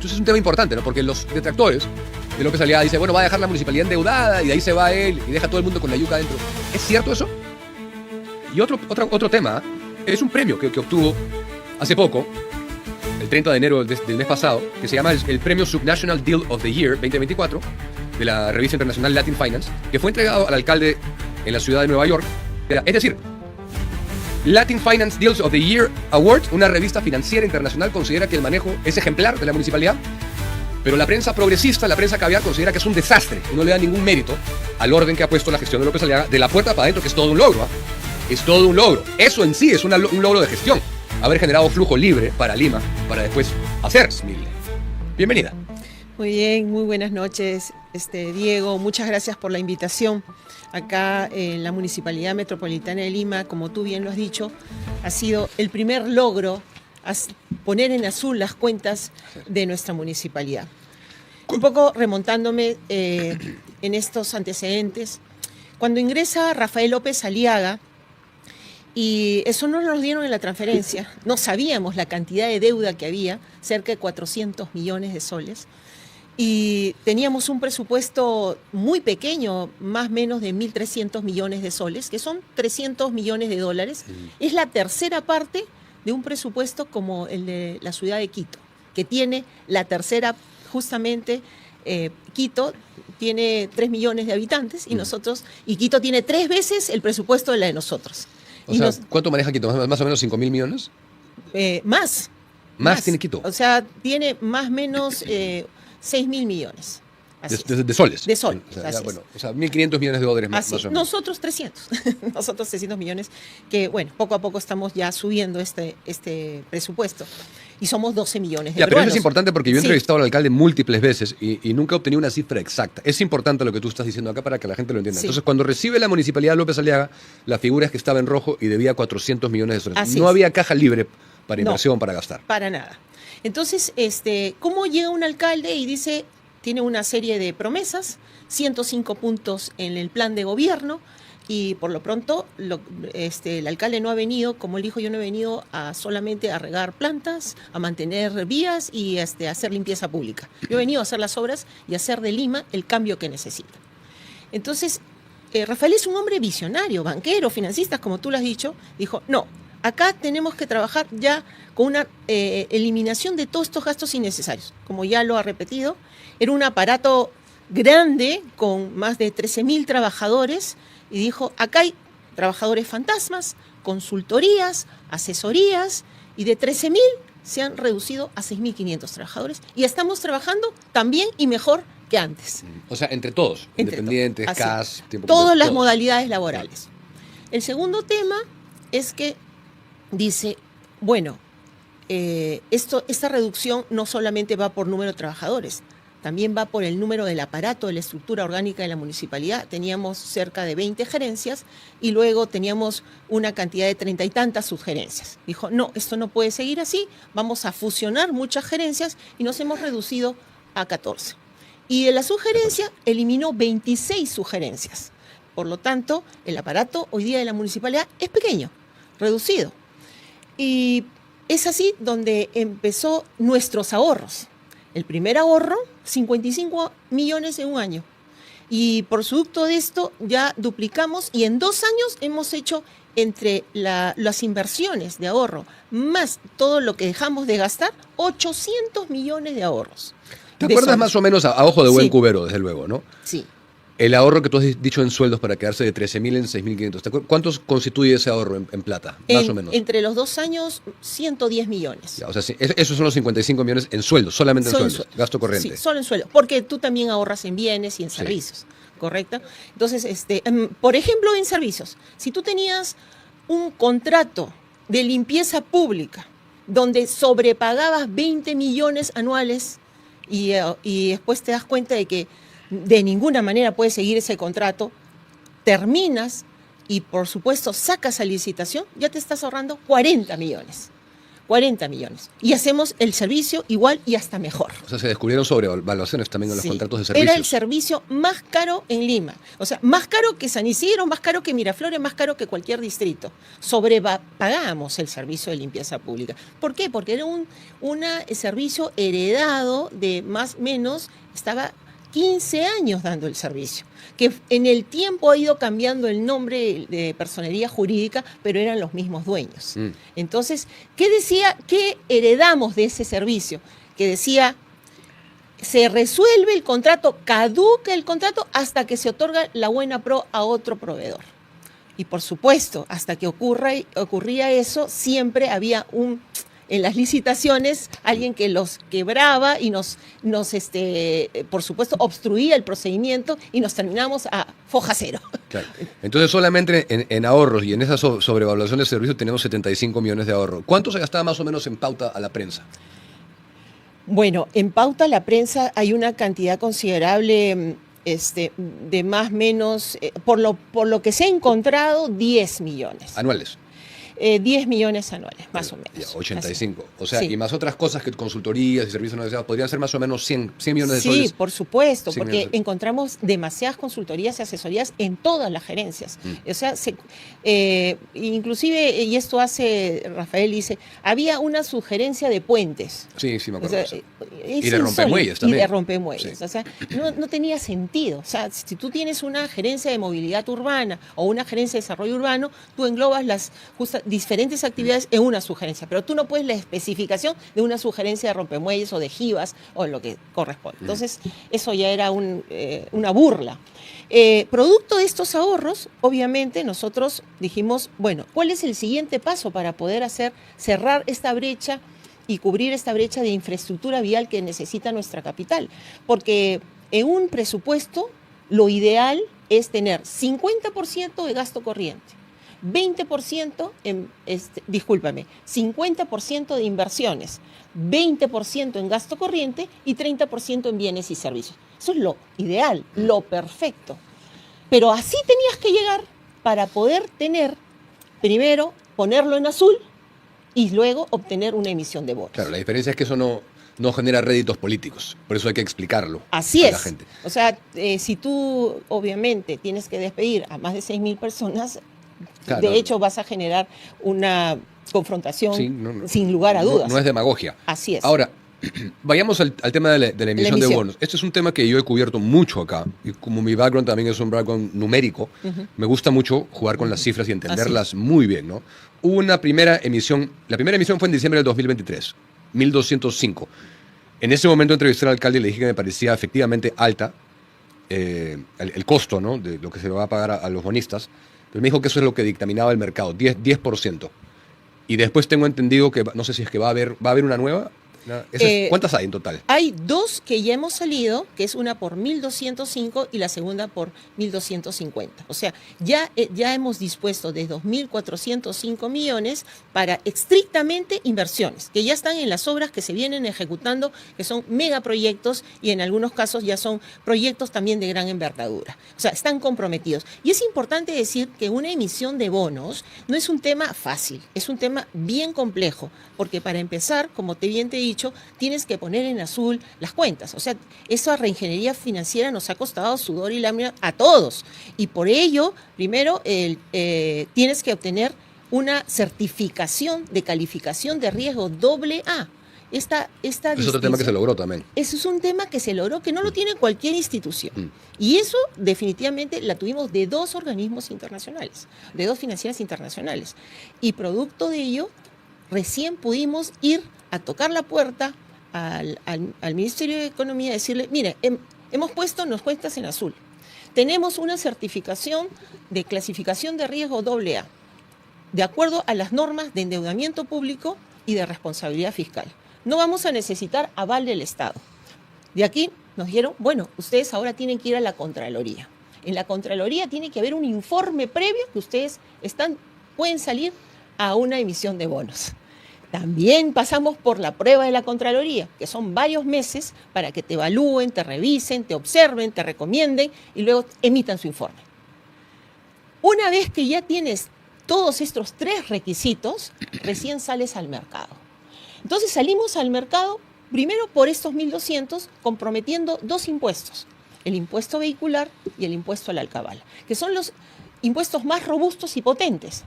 Entonces es un tema importante, ¿no? Porque los detractores de López Aliaga dicen, bueno, va a dejar la municipalidad endeudada y de ahí se va él y deja a todo el mundo con la yuca adentro. ¿Es cierto eso? Y otro tema, es un premio que obtuvo hace poco, el 30 de enero del mes pasado, que se llama el premio Subnational Deal of the Year 2024 de la revista internacional Latin Finance, que fue entregado al alcalde en la ciudad de Nueva York. Es decir, Latin Finance Deals of the Year Award, una revista financiera internacional, considera que el manejo es ejemplar de la municipalidad, pero la prensa progresista, la prensa caviar, considera que es un desastre y no le da ningún mérito al orden que ha puesto la gestión de López Aliaga de la puerta para adentro, que es todo un logro, ¿eh? Es todo un logro. Eso en sí es un logro de gestión. Haber generado flujo libre para Lima, para después hacer Smile. Bienvenida. Muy bien, muy buenas noches, Diego. Muchas gracias por la invitación. Acá en la Municipalidad Metropolitana de Lima, como tú bien lo has dicho, ha sido el primer logro poner en azul las cuentas de nuestra municipalidad. Un poco remontándome en estos antecedentes, cuando ingresa Rafael López Aliaga, y eso no nos dieron en la transferencia, no sabíamos la cantidad de deuda que había, cerca de 400 millones de soles, y teníamos un presupuesto muy pequeño, más o menos de 1.300 millones de soles, que son 300 millones de dólares. Es la tercera parte de un presupuesto como el de la ciudad de Quito, que tiene la tercera, justamente, Quito tiene 3 millones de habitantes y Quito tiene 3 veces el presupuesto de la de nosotros. O sea, ¿cuánto maneja Quito? ¿Más o menos 5.000 millones? Más. ¿Más tiene Quito? O sea, tiene más o menos 6.000 millones. De soles. De soles. O sea, 1.500 millones de dólares más o menos. Nosotros 300. Nosotros 300 millones, que bueno, poco a poco estamos ya subiendo este presupuesto. Y somos 12 millones de peruanos. Pero eso es importante porque yo he entrevistado al alcalde múltiples veces y nunca he obtenido una cifra exacta. Es importante lo que tú estás diciendo acá para que la gente lo entienda. Sí. Entonces, cuando recibe la municipalidad López Aliaga, la figura es que estaba en rojo y debía 400 millones de soles. No había caja libre para inversión, para gastar. Para nada. Entonces, ¿cómo llega un alcalde y dice, tiene una serie de promesas, 105 puntos en el plan de gobierno, y por lo pronto el alcalde no ha venido, como él dijo, yo no he venido solamente a regar plantas, a mantener vías y a hacer limpieza pública. Yo he venido a hacer las obras y a hacer de Lima el cambio que necesita. Entonces, Rafael es un hombre visionario, banquero, financista, como tú lo has dicho. Dijo, no, acá tenemos que trabajar ya con una eliminación de todos estos gastos innecesarios. Como ya lo ha repetido, era un aparato grande con más de 13.000 trabajadores, y dijo, acá hay trabajadores fantasmas, consultorías, asesorías, y de 13.000 se han reducido a 6.500 trabajadores, y estamos trabajando también y mejor que antes. O sea, entre todos, independientes, CAS, todas las modalidades laborales. El segundo tema es que dice, bueno, esta reducción no solamente va por número de trabajadores, también va por el número del aparato, de la estructura orgánica de la municipalidad. Teníamos cerca de 20 gerencias y luego teníamos una cantidad de 30 y tantas subgerencias. Dijo, no, esto no puede seguir así, vamos a fusionar muchas gerencias y nos hemos reducido a 14. Y de la subgerencia eliminó 26 subgerencias. Por lo tanto, el aparato hoy día de la municipalidad es pequeño, reducido. Y es así donde empezó nuestros ahorros. El primer ahorro, 55 millones en un año. Y por producto de esto ya duplicamos y en 2 años hemos hecho entre las inversiones de ahorro más todo lo que dejamos de gastar, 800 millones de ahorros. ¿Te acuerdas más o menos a ojo de buen cubero, desde luego, no? Sí. El ahorro que tú has dicho en sueldos para quedarse de 13.000 en 6.500. ¿Cuántos constituye ese ahorro en plata? Más o menos. Entre los 2 años, 110 millones. Ya, o sea, esos son los 55 millones en sueldos, solamente en sueldos, gasto corriente. Sí, solo en sueldos, porque tú también ahorras en bienes y en servicios, ¿correcto? Entonces, por ejemplo, en servicios, si tú tenías un contrato de limpieza pública donde sobrepagabas 20 millones anuales y después te das cuenta de que de ninguna manera puedes seguir ese contrato, terminas y por supuesto sacas a licitación, ya te estás ahorrando 40 millones. 40 millones. Y hacemos el servicio igual y hasta mejor. O sea, se descubrieron sobrevaluaciones también en los Sí. contratos de servicios. Era el servicio más caro en Lima. O sea, más caro que San Isidro, más caro que Miraflores, más caro que cualquier distrito. Sobrepagábamos el servicio de limpieza pública. ¿Por qué? Porque era un servicio heredado de más o menos, estaba 15 años dando el servicio, que en el tiempo ha ido cambiando el nombre de personería jurídica, pero eran los mismos dueños. Entonces, ¿qué heredamos de ese servicio? Que decía, se resuelve el contrato, caduca el contrato hasta que se otorga la buena pro a otro proveedor. Y por supuesto, hasta que ocurría eso, siempre había en las licitaciones, alguien que los quebraba y nos por supuesto, obstruía el procedimiento y nos terminamos a foja cero. Claro. Entonces, solamente en ahorros y en esa sobrevaluación de servicios tenemos 75 millones de ahorros. ¿Cuánto se gastaba más o menos en pauta a la prensa? Bueno, en pauta a la prensa hay una cantidad considerable de más o menos, por lo que se ha encontrado, 10 millones. Anuales. 10 millones anuales, más o menos. Ya, 85. O sea, Sí. y más otras cosas que consultorías y servicios no deseados, podrían ser más o menos 100 millones de Sí, soles. por supuesto, 100 porque millones. encontramos demasiadas consultorías y asesorías en todas las gerencias. O sea, inclusive, y esto hace Rafael, dice, había una sugerencia de puentes. Sí, sí, me O acuerdo. sea, de eso. es Y de rompemuelles insólito. también. Y de rompemuelles. Sí. O sea, no tenía sentido. O sea, si tú tienes una gerencia de movilidad urbana o una gerencia de desarrollo urbano, tú englobas las diferentes actividades en una sugerencia, pero tú no puedes la especificación de una sugerencia de rompemuelles o de jivas o lo que corresponde. Entonces, eso ya era una burla. Producto de estos ahorros, obviamente, nosotros dijimos, bueno, ¿cuál es el siguiente paso para poder cerrar esta brecha y cubrir esta brecha de infraestructura vial que necesita nuestra capital? Porque en un presupuesto lo ideal es tener 50% de gasto corriente, 20% 50% de inversiones, 20% en gasto corriente y 30% en bienes y servicios. Eso es lo ideal, lo perfecto. Pero así tenías que llegar para poder primero ponerlo en azul y luego obtener una emisión de bonos. Claro, la diferencia es que eso no genera réditos políticos. Por eso hay que explicarlo Así a es. la gente. O sea, si tú obviamente tienes que despedir a más de 6.000 personas, Claro. de hecho vas a generar una confrontación Sí, sin lugar a dudas. No es demagogia. Así es. Ahora, vayamos al tema de la emisión de bonos. Este es un tema que yo he cubierto mucho acá. Y como mi background también es un background numérico, me gusta mucho jugar con las cifras y entenderlas muy bien, ¿no? Hubo una primera emisión. La primera emisión fue en diciembre del 2023, 1.205. En ese momento entrevisté al alcalde y le dije que me parecía efectivamente alta el costo, ¿no?, de lo que se le va a pagar a los bonistas. Pero me dijo que eso es lo que dictaminaba el mercado, 10%. Y después tengo entendido que, no sé si es que va a haber una nueva. ¿Cuántas hay en total? Hay dos que ya hemos salido, que es una por 1.205 y la segunda por 1.250. O sea, ya hemos dispuesto de 2.405 millones para estrictamente inversiones, que ya están en las obras que se vienen ejecutando, que son megaproyectos y en algunos casos ya son proyectos también de gran envergadura. O sea, están comprometidos. Y es importante decir que una emisión de bonos no es un tema fácil, es un tema bien complejo, porque para empezar, como bien te he dicho, tienes que poner en azul las cuentas. O sea, esa reingeniería financiera nos ha costado sudor y lágrimas a todos. Y por ello, primero, tienes que obtener una certificación de calificación de riesgo AA. Esta Es otro tema que se logró también. Eso es un tema que se logró, que no lo tiene cualquier institución. Y eso definitivamente la tuvimos de dos organismos internacionales, de dos financieras internacionales. Y producto de ello, recién pudimos ir a tocar la puerta al Ministerio de Economía y decirle, mire, hemos puesto las cuentas en azul. Tenemos una certificación de clasificación de riesgo AA, de acuerdo a las normas de endeudamiento público y de responsabilidad fiscal. No vamos a necesitar aval del Estado. De aquí nos dijeron, bueno, ustedes ahora tienen que ir a la Contraloría. En la Contraloría tiene que haber un informe previo que ustedes pueden salir a una emisión de bonos. También pasamos por la prueba de la Contraloría, que son varios meses para que te evalúen, te revisen, te observen, te recomienden y luego emitan su informe. Una vez que ya tienes todos estos tres requisitos, recién sales al mercado. Entonces salimos al mercado, primero por estos 1.200, comprometiendo dos impuestos, el impuesto vehicular y el impuesto a la alcabala, que son los impuestos más robustos y potentes.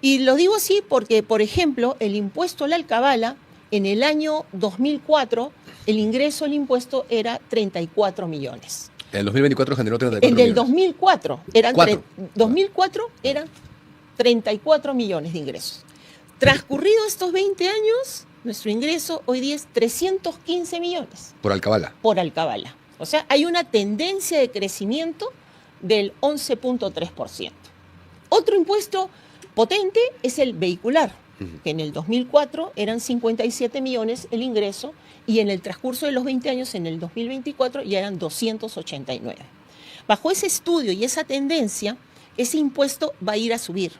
Y lo digo así porque, por ejemplo, el impuesto a la alcabala, en el año 2004, el ingreso al impuesto era 34 millones. En el 2024 generó 34 En millones. el 2004 eran, Cuatro. 2004 eran 34 millones de ingresos. Transcurridos estos 20 años, nuestro ingreso hoy día es 315 millones Por alcabala. por alcabala. O sea, hay una tendencia de crecimiento del 11.3%. Otro impuesto potente es el vehicular, que en el 2004 eran 57 millones el ingreso y en el transcurso de los 20 años, en el 2024, ya eran 289. Bajo ese estudio y esa tendencia, ese impuesto va a ir a subir.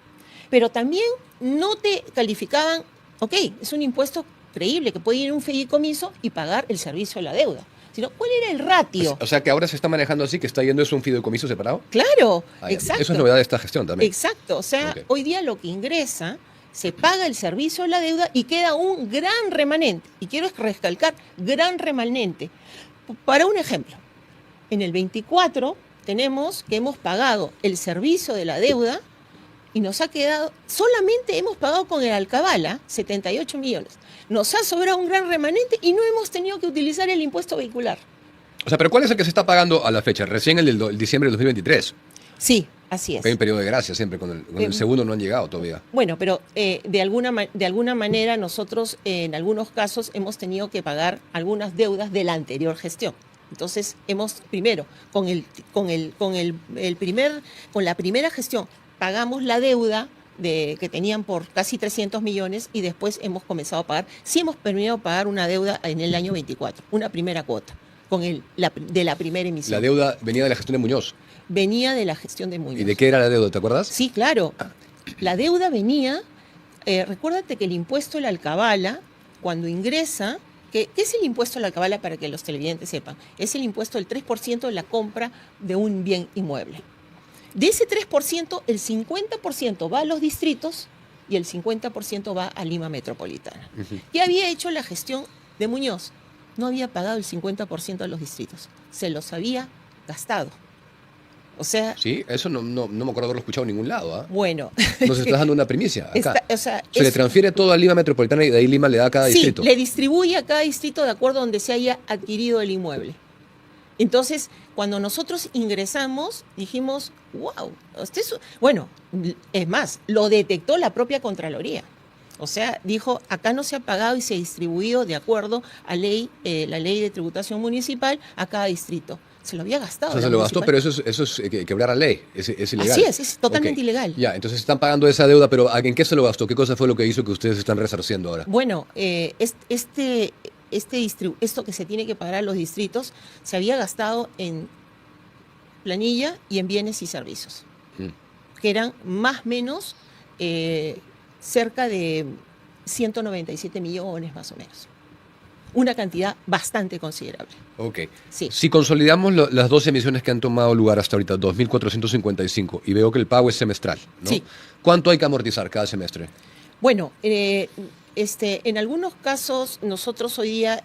Pero también no te calificaban, ok, es un impuesto creíble que puede ir a un fideicomiso y pagar el servicio de la deuda. Sino, ¿cuál era el ratio? O sea que ahora se está manejando así, que está yendo eso un fideicomiso separado. Claro, Ah, ya. exacto. Eso es novedad de esta gestión también. Exacto, o sea, Ok. hoy día lo que ingresa, se paga el servicio de la deuda y queda un gran remanente. Y quiero recalcar, gran remanente. Para un ejemplo, en el 24 tenemos que hemos pagado el servicio de la deuda y nos ha quedado, solamente hemos pagado con el alcabala 78 millones. Nos ha sobrado un gran remanente y no hemos tenido que utilizar el impuesto vehicular. O sea, pero ¿cuál es el que se está pagando a la fecha? Recién el diciembre del 2023. Sí, así es. Hay un periodo de gracia siempre, con el segundo no han llegado todavía. Bueno, pero de alguna manera nosotros en algunos casos hemos tenido que pagar algunas deudas de la anterior gestión. Entonces hemos primero con la primera gestión pagamos la deuda que tenían por casi 300 millones y después hemos comenzado a pagar. Sí hemos terminado de pagar una deuda en el año 24, una primera cuota de la primera emisión. La deuda venía de la gestión de Muñoz. Venía de la gestión de Muñoz. ¿Y de qué era la deuda? ¿Te acuerdas? Sí, claro. La deuda venía, recuérdate que el impuesto a la alcabala, cuando ingresa, ¿qué es el impuesto a la alcabala para que los televidentes sepan? Es el impuesto del 3% de la compra de un bien inmueble. De ese 3%, el 50% va a los distritos y el 50% va a Lima Metropolitana. ¿Qué había hecho la gestión de Muñoz? No había pagado el 50% a los distritos, se los había gastado. O sea, Sí, eso no me acuerdo haberlo escuchado en ningún lado. ¿Ah? bueno. Nos estás dando una primicia acá. Se le es- transfiere todo a Lima Metropolitana y de ahí Lima le da a cada Sí, distrito. le distribuye a cada distrito de acuerdo a donde se haya adquirido el inmueble. Entonces, cuando nosotros ingresamos, dijimos, wow, bueno, es más, lo detectó la propia Contraloría. O sea, dijo, acá no se ha pagado y se ha distribuido de acuerdo a la ley de tributación municipal a cada distrito. Se lo había gastado. O sea, se la lo gastó, municipal. pero eso es quebrar la ley, es ilegal. Así es totalmente Ok. ilegal. Ya, entonces están pagando esa deuda, pero ¿en qué se lo gastó? ¿Qué cosa fue lo que hizo que ustedes están resarciendo ahora? Bueno, esto que se tiene que pagar a los distritos se había gastado en planilla y en bienes y servicios, que eran más o menos cerca de 197 millones más o menos. Una cantidad bastante considerable. Ok. Sí. Si consolidamos las dos emisiones que han tomado lugar hasta ahorita, 2.455, y veo que el pago es semestral, ¿no? Sí. ¿Cuánto hay que amortizar cada semestre? Bueno, en algunos casos nosotros hoy día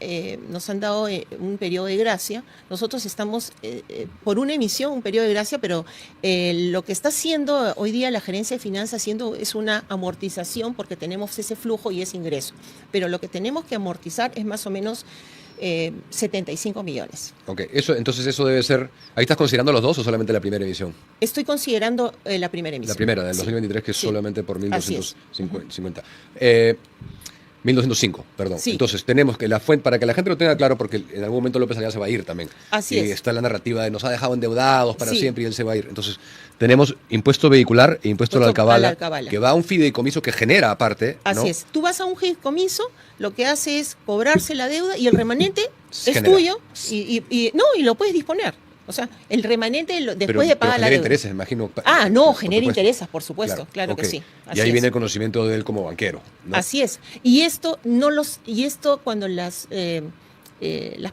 nos han dado un periodo de gracia. Nosotros estamos por una emisión, un periodo de gracia, pero lo que está haciendo hoy día la gerencia de finanzas es una amortización porque tenemos ese flujo y ese ingreso. Pero lo que tenemos que amortizar es más o menos 75 millones. Ok, entonces eso debe ser... ¿Ahí estás considerando los dos o solamente la primera emisión? Estoy considerando la primera emisión. La primera, del Sí. 2023, que es Sí. solamente por Así es. 1.250. 1.205, perdón. Sí. Entonces, tenemos que la fuente, para que la gente lo tenga claro, porque en algún momento López Aliaga se va a ir también. Así y es. está la narrativa de nos ha dejado endeudados para Sí. siempre y él se va a ir. Entonces, tenemos impuesto vehicular e impuesto a la alcabala, alcabala. que va a un fideicomiso que genera aparte. ¿no? Así es. Tú vas a un fideicomiso, lo que hace es cobrarse la deuda y el remanente Se es genera. tuyo y lo puedes disponer. O sea, el remanente después de pagar la genera deuda. intereses, me imagino. Ah, no, por genera supuesto. intereses, por supuesto, claro ok. que sí. Y Así ahí es. viene el conocimiento de él como banquero. ¿no? Así es. Y esto cuando las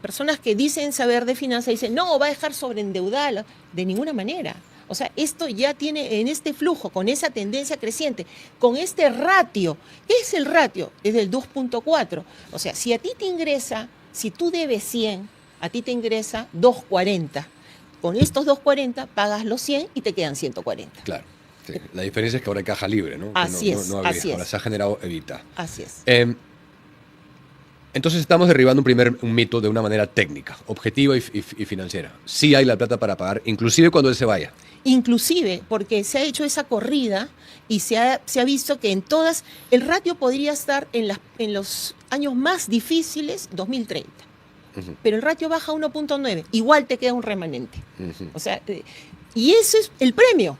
personas que dicen saber de finanzas dicen, no, va a dejar sobreendeudada, de ninguna manera. O sea, esto ya tiene en este flujo, con esa tendencia creciente, con este ratio. ¿Qué es el ratio? Es del 2.4. O sea, si a ti te ingresa, si tú debes 100, a ti te ingresa 240. Con estos 240 pagas los 100 y te quedan 140. Claro. Sí. La diferencia es que ahora hay caja libre, ¿no? Así es, no había. así es. Ahora se ha generado Evita. Así es. Entonces estamos derribando un mito de una manera técnica, objetiva y financiera. Sí hay la plata para pagar, inclusive cuando él se vaya. Inclusive porque se ha hecho esa corrida y se ha visto que en todas, el ratio podría estar en los años más difíciles, 2030. Pero el ratio baja a 1.9, igual te queda un remanente. O sea, y ese es el premio.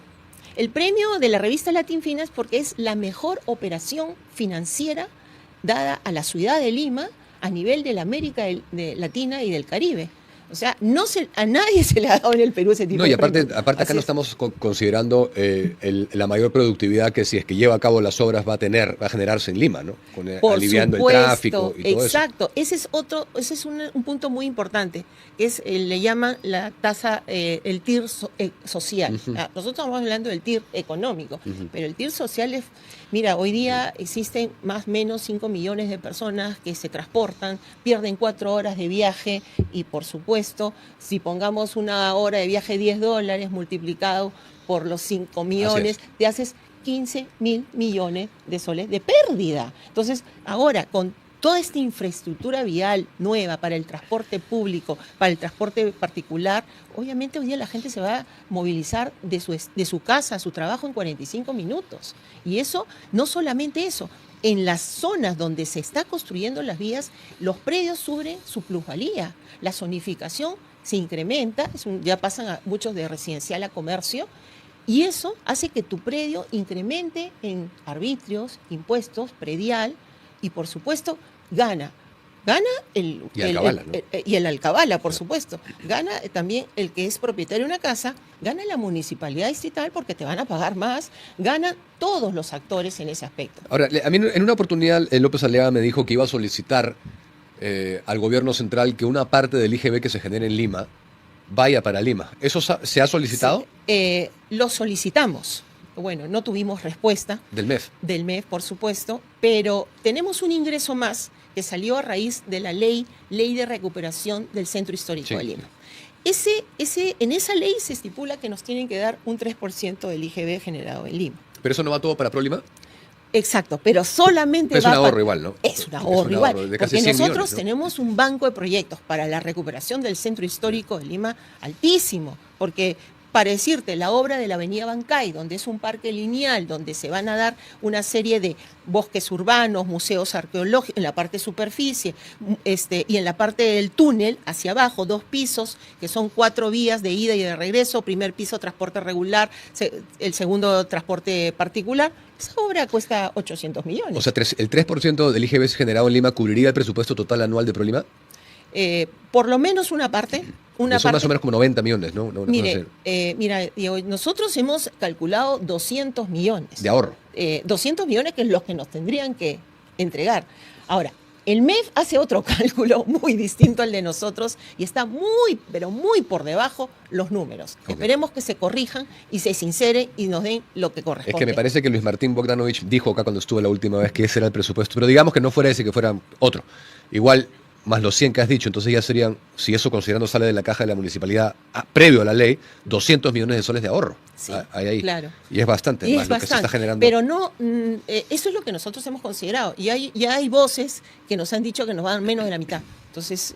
El premio de la revista Latin Finance porque es la mejor operación financiera dada a la ciudad de Lima a nivel de la América Latina y del Caribe. O sea, a nadie se le ha dado en el Perú ese tipo de premios. Aparte acá no estamos considerando la mayor productividad que si es que lleva a cabo las obras va a generarse en Lima, ¿no? Aliviando el tráfico y todo eso. Exacto, ese es un punto muy importante, que es, le llaman la tasa, el TIR social. Nosotros estamos hablando del TIR económico, pero el TIR social es, mira, hoy día existen más o menos 5 millones de personas que se transportan, pierden 4 horas de viaje y por supuesto, si pongamos una hora de viaje $10 multiplicado por los 5 millones, te haces 15.000 millones de soles de pérdida. Entonces, ahora, con toda esta infraestructura vial nueva para el transporte público, para el transporte particular, obviamente hoy día la gente se va a movilizar de su casa a su trabajo en 45 minutos. Y eso, no solamente eso, en las zonas donde se está construyendo las vías, los predios suben su plusvalía. La zonificación se incrementa, ya pasan a muchos de residencial a comercio, y eso hace que tu predio incremente en arbitrios, impuestos, predial, y por supuesto gana el alcabala, por supuesto. Gana también el que es propietario de una casa, gana la municipalidad distrital porque te van a pagar más, ganan todos los actores en ese aspecto. Ahora, a mí en una oportunidad López Aliaga me dijo que iba a solicitar al gobierno central que una parte del IGB que se genere en Lima vaya para Lima. ¿Eso se ha solicitado? Sí, lo solicitamos. Bueno, no tuvimos respuesta. Del MEF. Del MEF, por supuesto, pero tenemos un ingreso más que salió a raíz de la ley de recuperación del Centro Histórico de Lima. En esa ley se estipula que nos tienen que dar un 3% del IGB generado en Lima. ¿Pero eso no va todo para ProLima? Exacto, pero solamente es un ahorro igual, ¿no? Es un ahorro igual, de casi porque 100 nosotros millones, ¿no? Tenemos un banco de proyectos para la recuperación del Centro Histórico de Lima altísimo, porque para decirte, la obra de la Avenida Bancay, donde es un parque lineal, donde se van a dar una serie de bosques urbanos, museos arqueológicos, en la parte de superficie, y en la parte del túnel, hacia abajo, 2 pisos, que son 4 vías de ida y de regreso, primer piso transporte regular, el segundo transporte particular. Esa obra cuesta 800 millones. O sea, ¿el 3% del IGB generado en Lima cubriría el presupuesto total anual de ProLima? Por lo menos una parte. Son más o menos como 90 millones, ¿no? Mira, Diego, nosotros hemos calculado 200 millones. De ahorro. 200 millones que es los que nos tendrían que entregar. Ahora, el MEF hace otro cálculo muy distinto al de nosotros y está muy, pero muy por debajo los números. Okay. Esperemos que se corrijan y se sinceren y nos den lo que corresponde. Es que me parece que Luis Martín Bogdanovich dijo acá cuando estuvo la última vez que ese era el presupuesto, pero digamos que no fuera ese, que fuera otro. Igual, más los 100 que has dicho, entonces ya serían, si eso considerando sale de la caja de la municipalidad previo a la ley, 200 millones de soles de ahorro. Sí, ahí. Claro. Y es bastante, y más es lo bastante, que se está generando. Pero no, eso es lo que nosotros hemos considerado. Y ya hay voces que nos han dicho que nos van menos de la mitad. Entonces,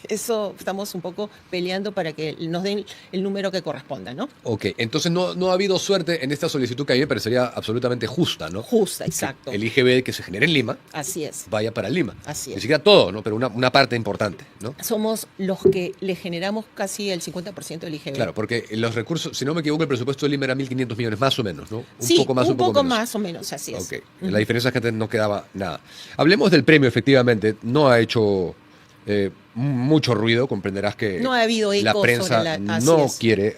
eso estamos un poco peleando para que nos den el número que corresponda, ¿no? Ok, entonces no ha habido suerte en esta solicitud que a mí me parecería absolutamente justa, ¿no? Justa, exacto. Que el IGB que se genere en Lima, así es, vaya para Lima. Así es. Ni siquiera todo, ¿no? Pero una parte importante, ¿no? Somos los que le generamos casi el 50% del IGB. Claro, porque los recursos, si no me equivoco, el presupuesto de Lima era 1.500 millones, más o menos, ¿no? Un poco más o menos, así es. Ok, la diferencia es que antes no quedaba nada. Hablemos del premio, efectivamente, no ha hecho mucho ruido, comprenderás que no ha habido eco la prensa no quiere